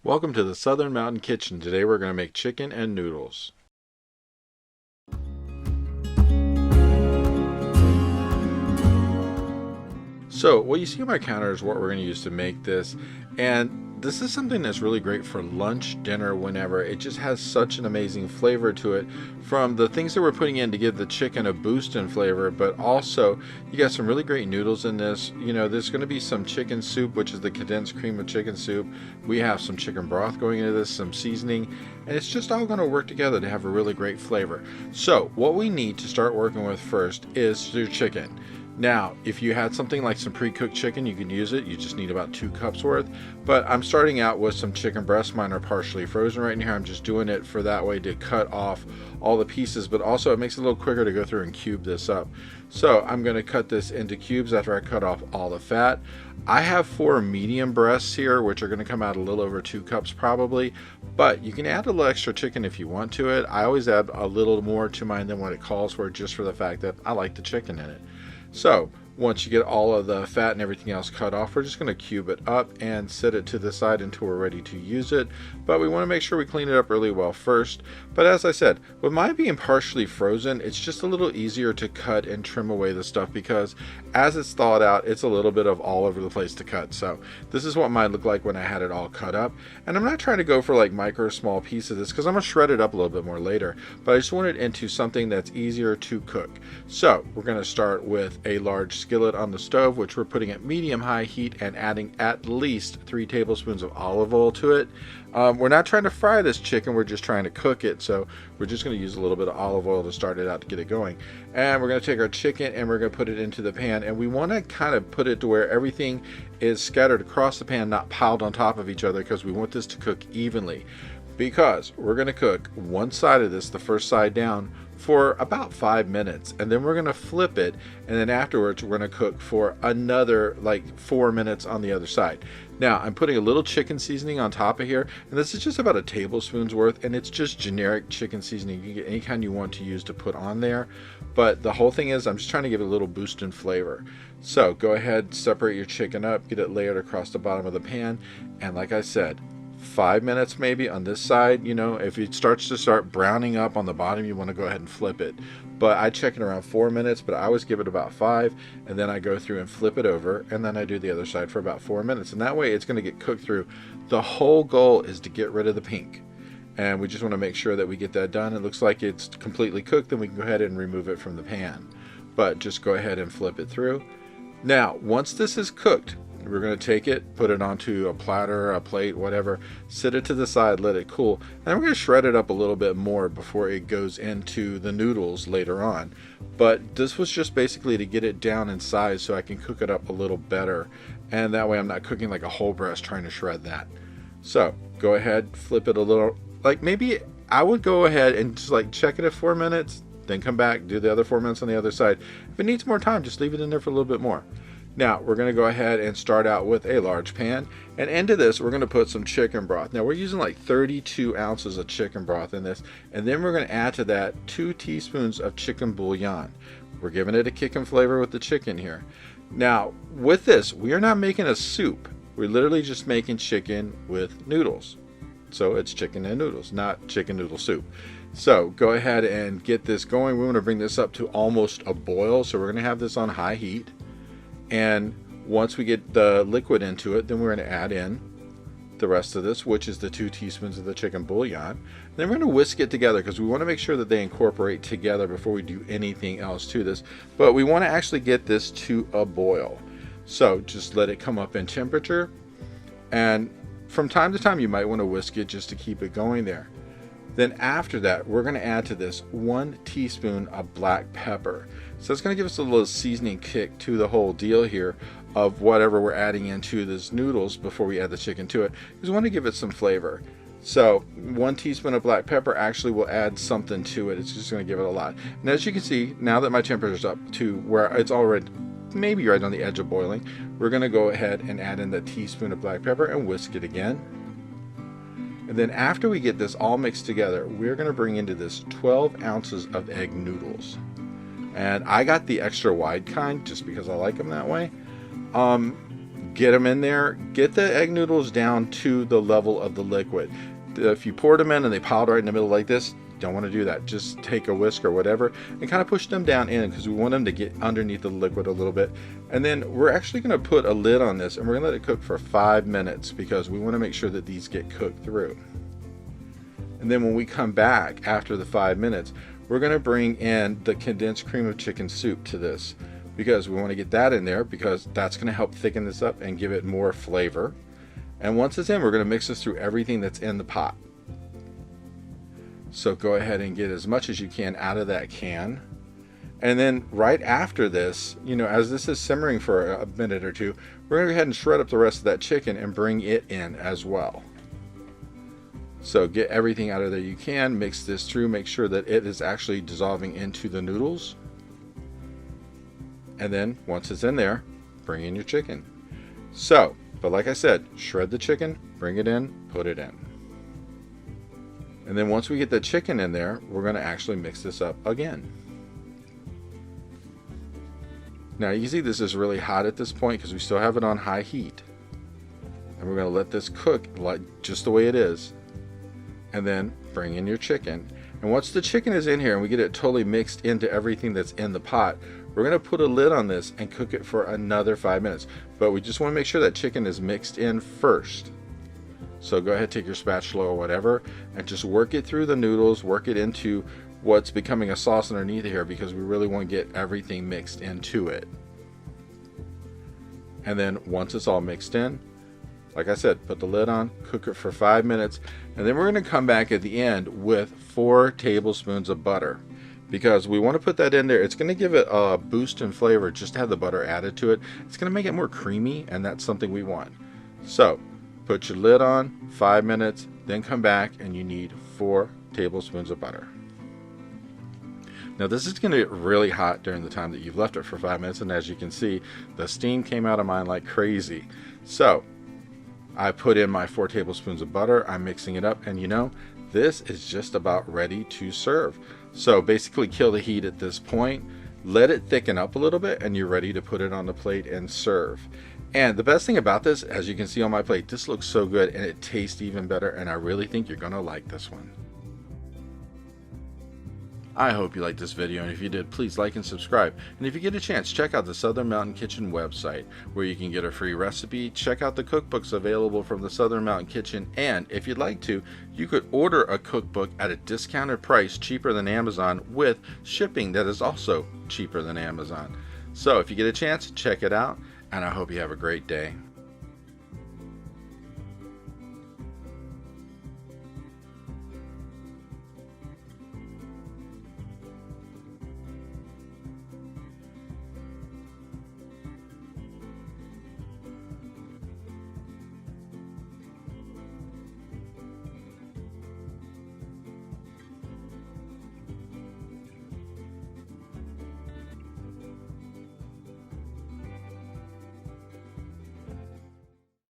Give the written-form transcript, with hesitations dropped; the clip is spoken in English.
Welcome to the Southern Mountain Kitchen. Today we're going to make chicken and noodles. So what you see on my counter is what we're going to use to make this, and this is something that's really great for lunch, dinner, whenever. It just has such an amazing flavor to it from the things that we're putting in to give the chicken a boost in flavor, but also you got some really great noodles in this. You know, there's going to be some chicken soup, which is the condensed cream of chicken soup. We have some chicken broth going into this, some seasoning, and it's just all going to work together to have a really great flavor. So what we need to start working with first is your chicken. Now, if you had something like some pre-cooked chicken, you can use it. You just need about 2 cups worth. But I'm starting out with some chicken breasts. Mine are partially frozen right here. I'm just doing it for that way to cut off all the pieces, but also it makes it a little quicker to go through and cube this up. So I'm going to cut this into cubes after I cut off all the fat. I have 4 medium breasts here, which are going to come out a little over 2 cups probably, but you can add a little extra chicken if you want to it. I always add a little more to mine than what it calls for, just for the fact that I like the chicken in it. So once you get all of the fat and everything else cut off, we're just going to cube it up and set it to the side until we're ready to use it. But we want to make sure we clean it up really well first. But as I said, with mine being partially frozen, it's just a little easier to cut and trim away the stuff because as it's thawed out, it's a little bit of all over the place to cut. So this is what mine looked like when I had it all cut up. And I'm not trying to go for like micro small pieces of this because I'm going to shred it up a little bit more later. But I just want it into something that's easier to cook. So we're going to start with a large skillet on the stove, which we're putting at medium-high heat and adding at least 3 tablespoons of olive oil to it. We're not trying to fry this chicken, we're just trying to cook it, so we're just going to use a little bit of olive oil to start it out to get it going. And we're going to take our chicken and we're going to put it into the pan, and we want to kind of put it to where everything is scattered across the pan, not piled on top of each other, because we want this to cook evenly. Because we're going to cook one side of this, the first side down, for about 5 minutes, and then we're going to flip it, and then afterwards we're going to cook for another like 4 minutes on the other side. Now I'm putting a little chicken seasoning on top of here, and this is just about a tablespoon's worth, and it's just generic chicken seasoning. You can get any kind you want to use to put on there, but the whole thing is I'm just trying to give it a little boost in flavor. So go ahead, separate your chicken up, get it layered across the bottom of the pan, and like I said, 5 minutes maybe on this side. You know, if it starts to start browning up on the bottom, you want to go ahead and flip it. But I check it around 4 minutes, but I always give it about 5, and then I go through and flip it over, and then I do the other side for about 4 minutes, and that way it's going to get cooked through. The whole goal is to get rid of the pink, and we just want to make sure that we get that done. It looks like it's completely cooked, then we can go ahead and remove it from the pan. But just go ahead and flip it through. Now once this is cooked, we're going to take it, put it onto a platter, a plate, whatever, sit it to the side, let it cool, and then we're going to shred it up a little bit more before it goes into the noodles later on. But this was just basically to get it down in size so I can cook it up a little better, and that way I'm not cooking like a whole breast trying to shred that. So go ahead, flip it a little, like maybe I would go ahead and just like check it at 4 minutes, then come back, do the other 4 minutes on the other side. If it needs more time, just leave it in there for a little bit more. Now we're going to go ahead and start out with a large pan, and into this we're going to put some chicken broth. Now we're using like 32 ounces of chicken broth in this, and then we're going to add to that 2 teaspoons of chicken bouillon. We're giving it a kick and flavor with the chicken here. Now with this, we are not making a soup. We're literally just making chicken with noodles. So it's chicken and noodles, not chicken noodle soup. So go ahead and get this going. We want to bring this up to almost a boil, so we're going to have this on high heat. And once we get the liquid into it, then we're going to add in the rest of this, which is the 2 teaspoons of the chicken bouillon. And then we're going to whisk it together because we want to make sure that they incorporate together before we do anything else to this. But we want to actually get this to a boil. So just let it come up in temperature. And from time to time, you might want to whisk it just to keep it going there. Then after that, we're going to add to this 1 teaspoon of black pepper. So it's going to give us a little seasoning kick to the whole deal here of whatever we're adding into this noodles before we add the chicken to it, because we want to give it some flavor. So 1 teaspoon of black pepper actually will add something to it. It's just going to give it a lot. And as you can see, now that my temperature is up to where it's already maybe right on the edge of boiling, we're going to go ahead and add in the teaspoon of black pepper and whisk it again. And then after we get this all mixed together, we're going to bring into this 12 ounces of egg noodles. And I got the extra wide kind just because I like them that way. get them in there. Get the egg noodles down to the level of the liquid. If you poured them in and they piled right in the middle like this, don't want to do that. Just take a whisk or whatever and kind of push them down in, because we want them to get underneath the liquid a little bit. And then we're actually going to put a lid on this, and we're going to let it cook for 5 minutes, because we want to make sure that these get cooked through. And then when we come back after the 5 minutes, we're going to bring in the condensed cream of chicken soup to this, because we want to get that in there, because that's going to help thicken this up and give it more flavor. And once it's in, we're going to mix this through everything that's in the pot. So go ahead and get as much as you can out of that can. And then right after this, as this is simmering for a minute or two, we're going to go ahead and shred up the rest of that chicken and bring it in as well. So get everything out of there you can, mix this through, make sure that it is actually dissolving into the noodles. And then once it's in there, bring in your chicken. So, but like I said, shred the chicken, bring it in, put it in. And then once we get the chicken in there, we're going to actually mix this up again. Now you can see this is really hot at this point, because we still have it on high heat. And we're going to let this cook like just the way it is. And then bring in your chicken. And once the chicken is in here and we get it totally mixed into everything that's in the pot, we're going to put a lid on this and cook it for another 5 minutes. But we just want to make sure that chicken is mixed in first. So go ahead, take your spatula or whatever, and just work it through the noodles, work it into what's becoming a sauce underneath here, because we really want to get everything mixed into it. And then once it's all mixed in, like I said, put the lid on, cook it for 5 minutes, and then we're going to come back at the end with 4 tablespoons of butter, because we want to put that in there. It's going to give it a boost in flavor just to have the butter added to it. It's going to make it more creamy, and that's something we want. So put your lid on, 5 minutes, then come back and you need 4 tablespoons of butter. Now this is going to get really hot during the time that you've left it for 5 minutes, and as you can see, the steam came out of mine like crazy. So I put in my 4 tablespoons of butter, I'm mixing it up, and this is just about ready to serve. So basically kill the heat at this point, let it thicken up a little bit, and you're ready to put it on the plate and serve. And the best thing about this, as you can see on my plate, this looks so good and it tastes even better, and I really think you're gonna like this one. I hope you liked this video, and if you did, please like and subscribe. And if you get a chance, check out the Southern Mountain Kitchen website, where you can get a free recipe, check out the cookbooks available from the Southern Mountain Kitchen, and if you'd like to, you could order a cookbook at a discounted price, cheaper than Amazon, with shipping that is also cheaper than Amazon. So if you get a chance, check it out, and I hope you have a great day.